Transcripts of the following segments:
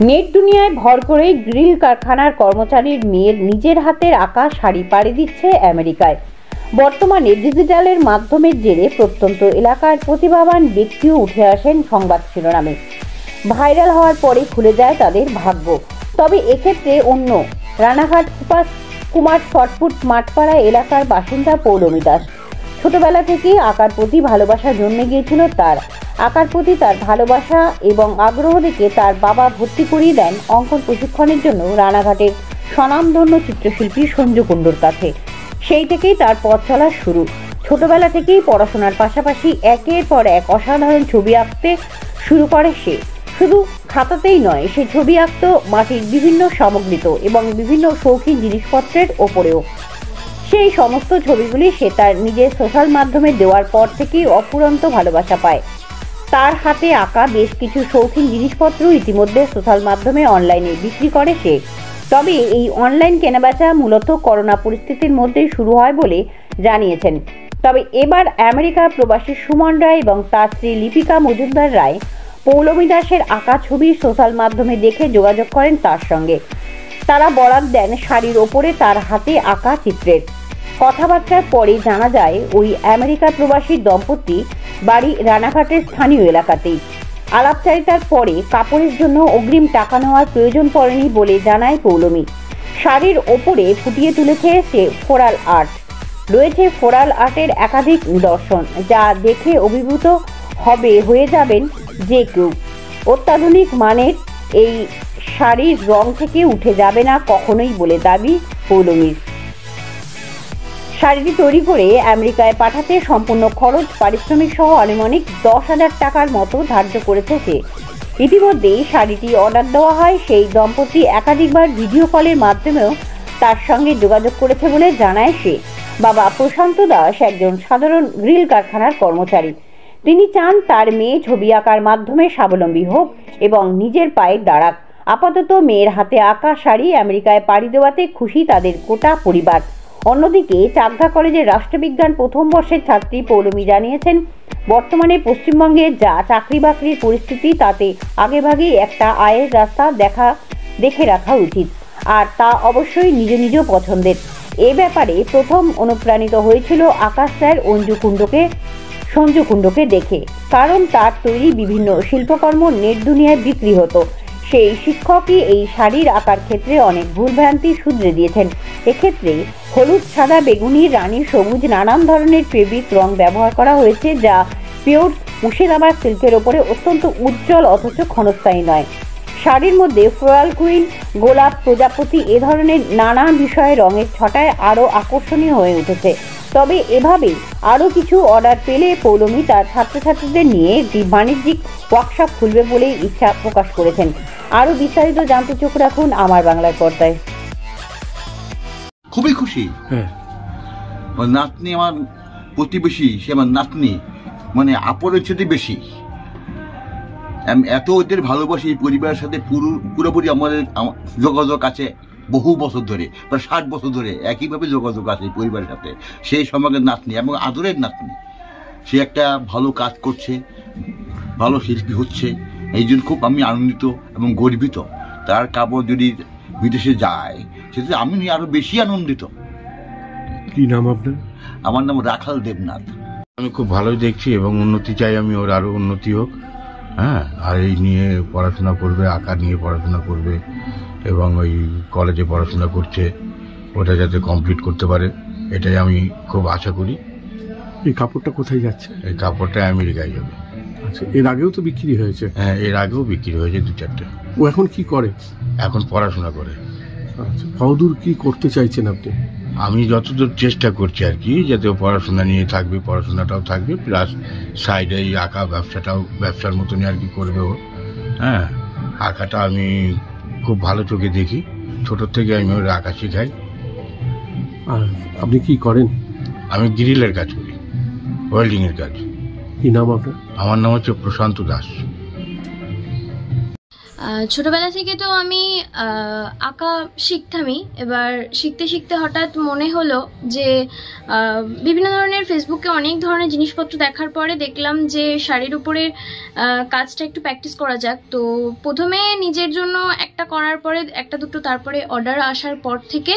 Net দুনিয়ায় ভর করে গ্রিল কারখানার কর্মচারীর মেয়ের নিজের হাতের আঁকা শাড়ি পাড়ি দিচ্ছে আমেরিকায়। বর্তমানে ডিজিটালের মাধ্যমের জেরে প্রত্যন্ত এলাকার প্রতিভাবান ব্যক্তিও উঠে আসেন সংবাদ শিরোনামে। ভাইরাল হওয়ার পরে খুলে যায় তাদের ভাগ্য। তবে এক্ষেত্রে অন্য রানাঘাট সুপার কুমার শর্টফুট মাঠপাড়া এলাকার বাসিন্দা পৌলমী দাস। ছোটবেলা থেকেই আঁকার প্রতি ভালোবাসা জন্মে গিয়েছিল তার। আঁকার প্রতি তার ভালোবাসা এবং আগ্রহ দেখে তার বাবা ভর্তি করিয়ে দেন অঙ্কন প্রশিক্ষণের জন্য রানাঘাটের স্বনামধন্য চিত্রশিল্পী সঞ্জু কুণ্ডুর কাছে। সেই থেকেই তার পথ চলা শুরু। ছোটবেলা থেকেই পড়াশোনার পাশাপাশি একের পর এক অসাধারণ ছবি আঁকতে শুরু করে সে। শুধু খাতাতেই নয়, সে ছবি আঁকত মাটির বিভিন্ন সামগ্রীতে এবং বিভিন্ন শৌখিন জিনিসপত্রের ওপরেও। সেই সমস্ত ছবিগুলি সে তার নিজের সোশ্যাল মাধ্যমে দেওয়ার পর থেকেই অফুরন্ত ভালোবাসা পায়। তার হাতে আঁকা বেশ কিছু শৌখিন জিনিসপত্র ইতিমধ্যে সোশ্যাল মাধ্যমে অনলাইনে বিক্রি করে সে। তবে এই অনলাইন কেনাবেচা মূলত করোনা পরিস্থিতির মধ্যেই শুরু হয় বলে জানিয়েছেন। তবে এবার আমেরিকার প্রবাসী সুমন রায় এবং তার স্ত্রী লিপিকা মজুমদার রায় পৌলমী দাসের আঁকা ছবি সোশ্যাল মাধ্যমে দেখে যোগাযোগ করেন তার সঙ্গে। তারা বরাত দেন শাড়ির ওপরে তার হাতে আঁকা চিত্রের। কথাবার্তার পরে জানা যায় ওই আমেরিকা প্রবাসী দম্পতি বাড়ি রানাঘাটের স্থানীয় এলাকাতেই। আলাপচারিতার পরে কাপড়ের জন্য অগ্রিম টাকা নেওয়ার প্রয়োজন পড়েনি বলে জানায় পৌলমী। শাড়ির ওপরে ফুটিয়ে তুলেছে সে ফোরাল আর্ট। রয়েছে ফোরাল আর্টের একাধিক নিদর্শন, যা দেখে অভিভূত হয়ে যাবেন যে কেউ। অত্যাধুনিক মানের এই শাড়ির রং থেকে উঠে যাবে না কখনোই বলে দাবি পৌলমীর। শাড়িটি তৈরি করে আমেরিকায় পাঠাতে সম্পূর্ণ খরচ, পারিশ্রমিক সহ আনুমানিক 10,000 টাকার মতো ধার্য করেছে সে। ইতিমধ্যেই শাড়িটি অর্ডার দেওয়া হয়। সেই দম্পতি একাধিকবার ভিডিও কলের মাধ্যমেও তার সঙ্গে যোগাযোগ করেছে বলে জানায় সে। বাবা প্রশান্ত দাস একজন সাধারণ গ্রিল কারখানার কর্মচারী। তিনি চান তার মেয়ে ছবি আঁকার মাধ্যমে স্বাবলম্বী হোক এবং নিজের পায়ে দাঁড়াক। আপাতত মেয়ের হাতে আঁকা শাড়ি আমেরিকায় পাড়ি দেওয়াতে খুশি তাদের গোটা পরিবার। অন্যদিকে চাকদা কলেজের রাষ্ট্রবিজ্ঞান প্রথম বর্ষের ছাত্রী পৌলমী জানিয়েছেন, বর্তমানে পশ্চিমবঙ্গে যা চাকরি বাকরির পরিস্থিতি, তাতে আগেভাগেই একটা আয়ের রাস্তা দেখে রাখা উচিত, আর তা অবশ্যই নিজ নিজ পছন্দের। এ ব্যাপারে প্রথম অনুপ্রাণিত হয়েছিল আকাশ স্যার সঞ্জু কুণ্ডুকে দেখে, কারণ তার তৈরি বিভিন্ন শিল্পকর্ম নেট দুনিয়ায় বিক্রি হতো। সেই শিক্ষকই এই শাড়ির আঁকার ক্ষেত্রে অনেক ভুলভ্রান্তি শুধরে দিয়েছেন। এক্ষেত্রে হলুদ, সাদা, বেগুনি, রানী, সবুজ নানান ধরনের ফেব্রিক রং ব্যবহার করা হয়েছে, যা পিওর মুর্শিদাবাদ সিল্কের ওপরে অত্যন্ত উজ্জ্বল অথচ ক্ষণস্থায়ী নয়। শাড়ির মধ্যে ফ্লোরাল কুইন, গোলাপ, প্রজাপতি এ ধরনের নানা বিষয়ে রঙের ছটায় আরও আকর্ষণীয় হয়ে উঠেছে। তবে এভাবে আরও কিছু অর্ডার পেলে পৌলমী তার ছাত্রছাত্রীদের নিয়ে একটি বাণিজ্যিক ওয়ার্কশপ খুলবে বলে ইচ্ছা প্রকাশ করেছেন। আরও বিস্তারিত জানতে চোখ রাখুন আমার বাংলার পর্দায়। খুবই খুশি। নাতনি আমার প্রতিবেশী, সে আমার নাতনি, মানে আপনের চেয়ে বেশি। আমি এত ওদের ভালোবাসি, এই পরিবারের সাথে পুরোপুরি আমাদের যোগাযোগ আছে বহু বছর ধরে, প্রায় 60 বছর ধরে একইভাবে যোগাযোগ আছে এই পরিবারের সাথে। সেই সময়ের নাতনি এবং আদরের নাতনি, সে একটা ভালো কাজ করছে, ভালো শিল্পী হচ্ছে। এই জন্য খুব আমি আনন্দিত এবং গর্বিত। তার কাপড় যদি বিদেশে যায় সেটা আমি আরো বেশি আনন্দিত। কি নাম আপনার? আমার নাম রাখাল দেবনাথ। আমি খুব ভালোই দেখছি এবং উন্নতি চাই, আমি ওর আরো উন্নতি হোক। হ্যাঁ, আর এই নিয়ে পড়াশোনা করবে, আঁকা নিয়ে পড়াশোনা করবে এবং ওই কলেজে পড়াশোনা করছে, ওটা যাতে কমপ্লিট করতে পারে, এটাই আমি খুব আশা করি। এই কাপড়টা কোথায় যাচ্ছে? এই কাপড়টা আমেরিকায় যাবে। আচ্ছা, এর আগেও তো বিক্রি হয়েছে? হ্যাঁ, এর আগেও বিক্রি হয়েছে 2-4টে। ও এখন কি করে? এখন পড়াশোনা করে। আচ্ছা, কতদূর কি করতে চাইছেন আপনি? আমি যতদূর চেষ্টা করছি আর কি, যাতে ও পড়াশোনা নিয়ে থাকবে, পড়াশোনাটাও থাকবে, প্লাস সাইডে এই আঁকা ব্যবসার মতনই আর কি করবে ও। হ্যাঁ, আঁকাটা আমি খুব ভালো চোখে দেখি, ছোটোর থেকে আমি ওর আঁকা শেখাই। আর আপনি কি করেন? আমি গ্রিলের কাজ করি, ওয়েল্ডিংয়ের কাজ। কি নাম আপনার? আমার নাম হচ্ছে প্রশান্ত দাস। ছোটবেলা থেকে তো আমি আঁকা শিখতামই। এবার শিখতে শিখতে হঠাৎ মনে হলো যে বিভিন্ন ধরনের ফেসবুকে অনেক ধরনের জিনিসপত্র দেখার পরে দেখলাম যে শাড়ির উপরের কাজটা একটু প্র্যাকটিস করা যাক। তো প্রথমে নিজের জন্য একটা করার পরে একটা দুটো, তারপরে অর্ডার আসার পর থেকে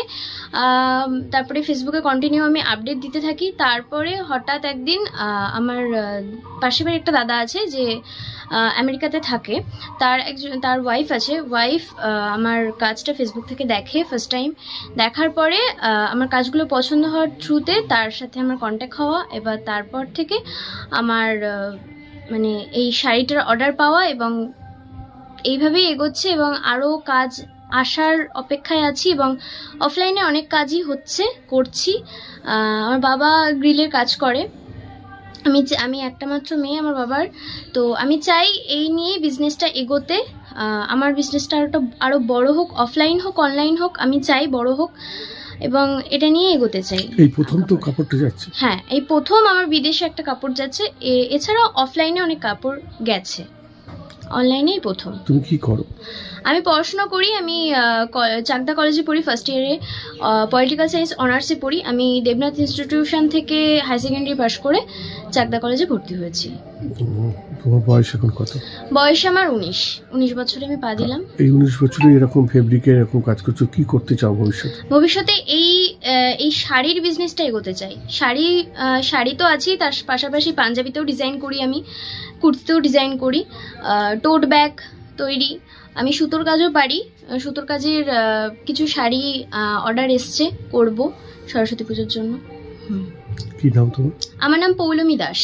তারপরে ফেসবুকে কন্টিনিউ আমি আপডেট দিতে থাকি। তারপরে হঠাৎ একদিন আমার পাশের বাড়ির একটা দাদা আছে যে আমেরিকাতে থাকে, তার ওয়াইফ আছে। ওয়াইফ আমার কাজটা ফেসবুক থেকে দেখে ফার্স্ট টাইম। দেখার পরে আমার কাজগুলো পছন্দ হওয়ার থ্রুতে তার সাথে আমার কন্ট্যাক্ট হওয়া, এবার তারপর থেকে আমার মানে এই শাড়িটার অর্ডার পাওয়া এবং এইভাবেই এগোচ্ছে এবং আরও কাজ আসার অপেক্ষায় আছি এবং অফলাইনে অনেক কাজই করছি। আমার বাবা গ্রিলের কাজ করে, আমি একটা মাত্র মেয়ে আমার বাবার। তো আমি চাই এই নিয়ে বিজনেসটা এগোতে, আমার বিজনেসটা আরো বড় হোক, অফলাইন হোক অনলাইন হোক, আমি চাই বড় হোক এবং এটা নিয়ে এগোতে চাই। এই প্রথম তো কাপড়টা যাচ্ছে? হ্যাঁ, এই প্রথম আমার বিদেশে একটা কাপড় যাচ্ছে। এছাড়াও অফলাইনে অনেক কাপড় গেছে, অনলাইনেই প্রথম। তুমি কি করো? আমি পড়াশোনা করি, আমি চাকদা কলেজে পড়ি, ফার্স্ট ইয়ারে পলিটিক্যাল সায়েন্স অনার্সে পড়ি। আমি দেবনাথ ইনস্টিটিউশন থেকে হাই সেকেন্ডারি পাশ করে চাকদা কলেজে ভর্তি হয়েছি। তোমার বয়স এখন কত? বয়স আমার 19 বছরে আমি পা দিলাম। এই 19 বছরে এরকম ফেব্রিকের এরকম কাজ করছো, কি করতে চাও ভবিষ্যতে? ভবিষ্যতে এই শাড়ির বিজনেসটা এগোতে চাই। শাড়ি তো আছেই, তার পাশাপাশি পাঞ্জাবিতেও ডিজাইন করি, আমি কুর্তিতেও ডিজাইন করি, টোট ব্যাগ তৈরি, আমি সুতোর কাজও পারি। সুতোর কাজের কিছু শাড়ি অর্ডার এসছে, করব সরস্বতী পুজোর জন্য। কি নাম তোমার? আমার নাম পৌলমী দাস।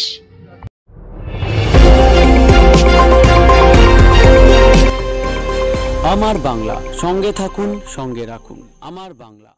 আমার বাংলা, সঙ্গে থাকুন, সঙ্গে রাখুন আমার বাংলা।